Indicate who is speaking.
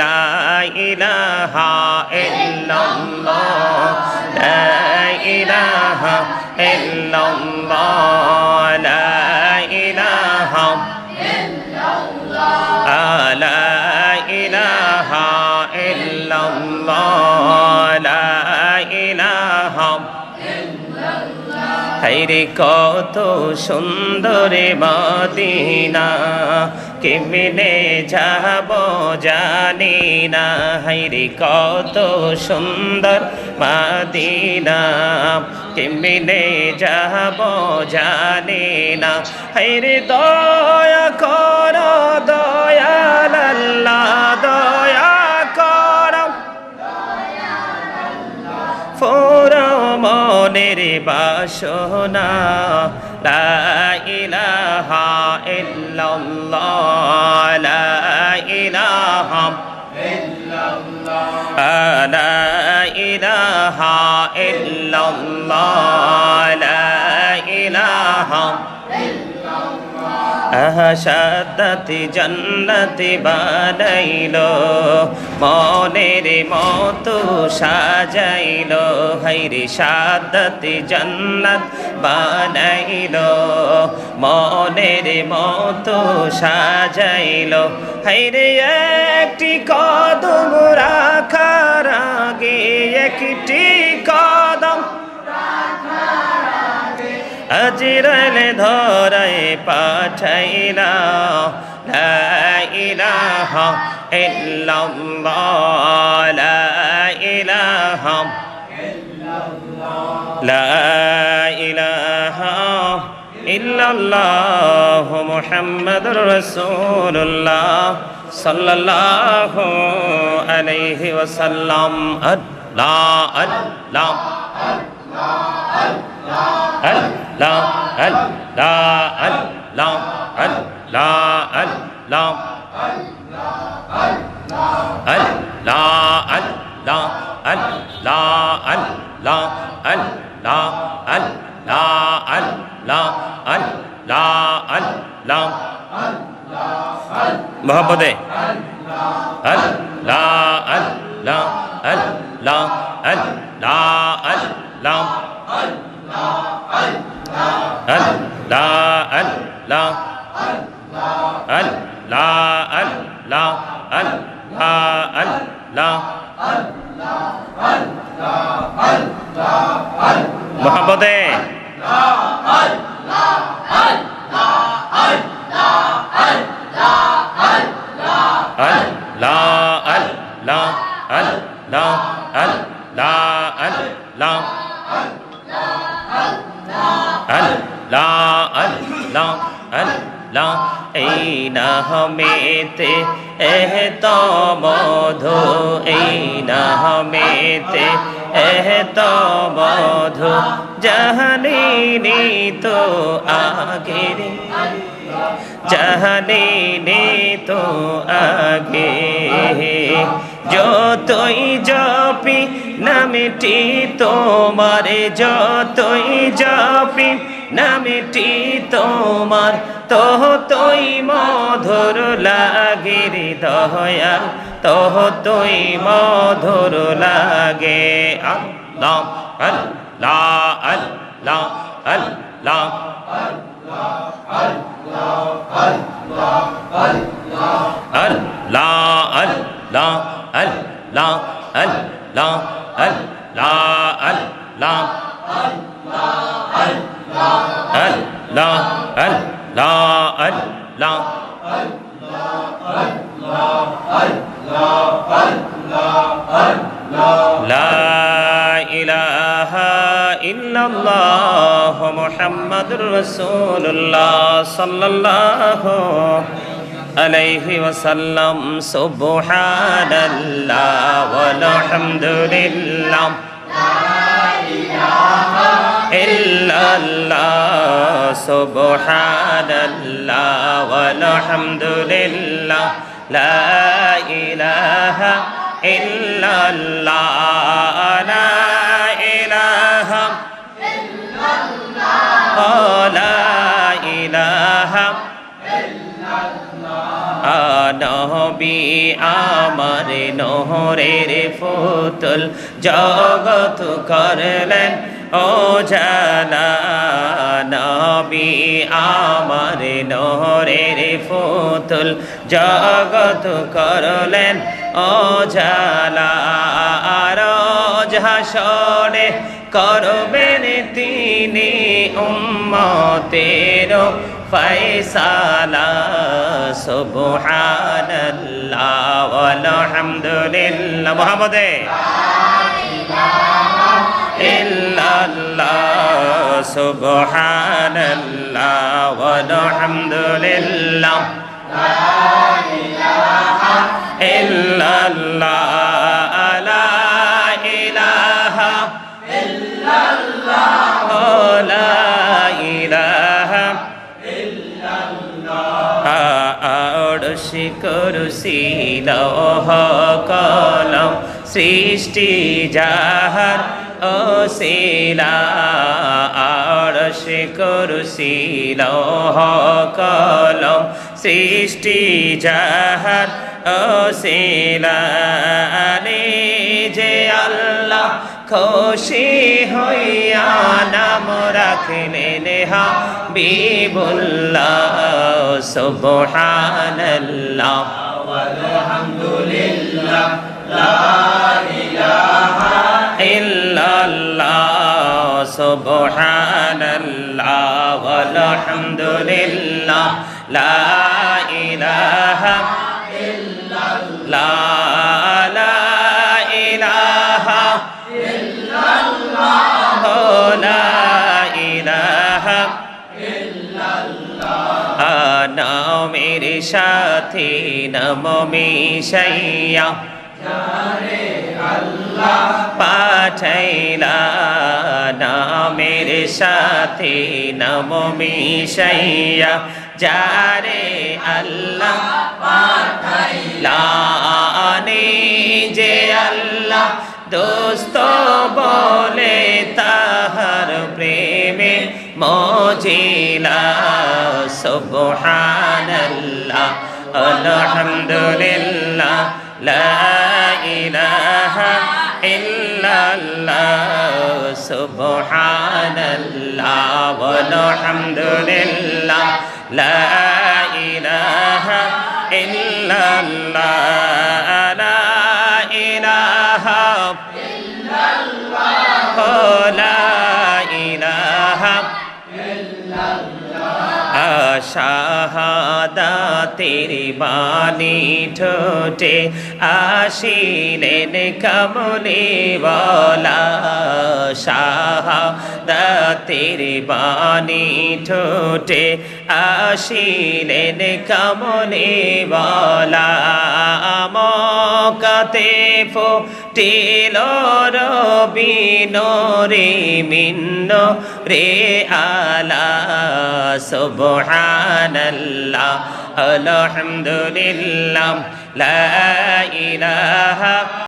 Speaker 1: লা ইলাহা ইল্লাল্লাহ লা ইলাহা ইল্লাল্লাহ লা ইলাহা ইল্লাল্লাহ লা ইলাহা ইল্লাল্লাহ লা ইলাহা হায়রে কত সুন্দর মদিনা কেমনে যাব জানি না হায়রে কত সুন্দর মদিনা কেমনে যাব জানি না হায়রে দয়া কর দয়াল আল্লাহ দয়া কর ফোরা মনের বাসনা লা ইলাহা ইল্লাল্লাহ লা ইলাহা ইল্লাল্লাহ লা ইলাহা ইল্লাল্লাহ লা ইলাহা শাহাদাতি জান্নাতি বানাইলো মনের মতো সাজাইলো হায়রে শাহাদাতি জান্নাত বানাইলো মনের মতো সাজাইলো হায়রে একটি কদম রাখার আগে একটি কদম আজরাইল ধরায় পাঠাইলা লা ইলাহা ইল্লাল্লাহ লা ইলাহা ইল্লাল্লাহ লা ইলাহা ইল্লাল্লাহ মুহাম্মাদুর রাসূলুল্লাহ সাল্লাল্লাহু আলাইহি ওয়াসাল্লাম আল্লাহ আল্লাহ আল্লাহ আল্লাহ আল্লাহ আল্লাহ আল্লাহ আল্লাহ আল্লাহ আল্লাহ আল্লাহ আল্লাহ আল্লাহ আল্লাহ আল্লাহ আল্লাহ মোহাম্মদে আল্লাহ আল্লাহ আল্লাহ আল্লাহ আল্লাহ Allah Allah Allah Allah Allah Allah Muhammade এই নামেতে এত মধু এই নামেতে এত মধু জানিনি তো আগে জানিনি তো আগে যতই জপি নামটি তোমার যতই জপি নামটি তোমার তোই মধুর লাগে রে দয়া তোই মধুর লাগে আল্লাহ আল্লাহ আল্লাহ আল্লাহ আল্লাহ আল্লাহ আল্লাহ আল্লাহ আল্লাহ আল্লাহ আল্লাহ লা ইলাহা ইল্লাল্লাহ মুহাম্মাদুর রাসূলুল্লাহ সাল্লাল্লাহু আলাইহি ওয়াসাল্লাম সুবহানাল্লাহ ওয়ালহামদুলিল্লাহ illallah subhanallah walhamdulillah la ilaha illallah la ilaha illallah la ilaha illallah নবী আমার নহরের ফুতুল জগৎ করলেন ও জালা নবী আমার নহরের ফুতুল জগৎ করলেন ও জালা রোজ হাসরে করবেন তিনি উম্মতের ফয়সালা সুবহানাল্লাহ ওয়ালহামদুলিল্লাহ মুহাম্মাদে ইল্লাল্লাহ সুবহানাল্লাহ ওয়ালহামদুলিল্লাহ লা ইলাহা ইল্লাল্লাহ লা ইলাহা ইল্লাল্লাহ লা ইলাহা আরশ কুরসি লৌহ কলম সৃষ্টি যাহার ওসিলা আরশ কুরসি লৌহ কলম সৃষ্টি যাহার ওসিলা যে আল্লাহ খুশি হইয়া নাম রাখলেন হাবিবুল্লাহ সুবহানাল্লাহ ওয়ালহামদুলিল্লাহ লা ইলাহা ইল্লাল্লাহ সুবহানাল্লাহ ওয়ালহামদুলিল্লাহ লা ইলাহা ইল্লাল্লাহ লা ইলাহা ইল্লাল্লাহ লা ইলাহা ইল্লাল্লাহ নামের সাথে নাম মিশাইয়া যারে আল্লাহ পাঠাইলা নামের সাথে নাম মিশাইয়া যারে আল্লাহ পাঠাইলা যে আল্লাহ দোস্ত বলে তাহার প্রেমে মজিলা সুবহানাল্লাহ আলহামদুলিল্লাহ লা ইলাহা ইল্লাল্লাহ সুবহানাল্লাহ আলহামদুলিল্লাহ লা ইলাহা ইল্লাল্লাহ লা ইলাহা ইল্লাল্লাহ লা ইলাহা শাহাদাতের বাণী ঠোঁটে আসিলেন কমলিওয়ালা শাহাদাতের বাণী ঠোঁটে আসিলেন কমলিওয়ালা মক্কাতে ফুটিল রবি নূরে মিন্ন রে আলা সুবহানাল্লাহ আলহামদুলিল্লাহ লা ইলাহা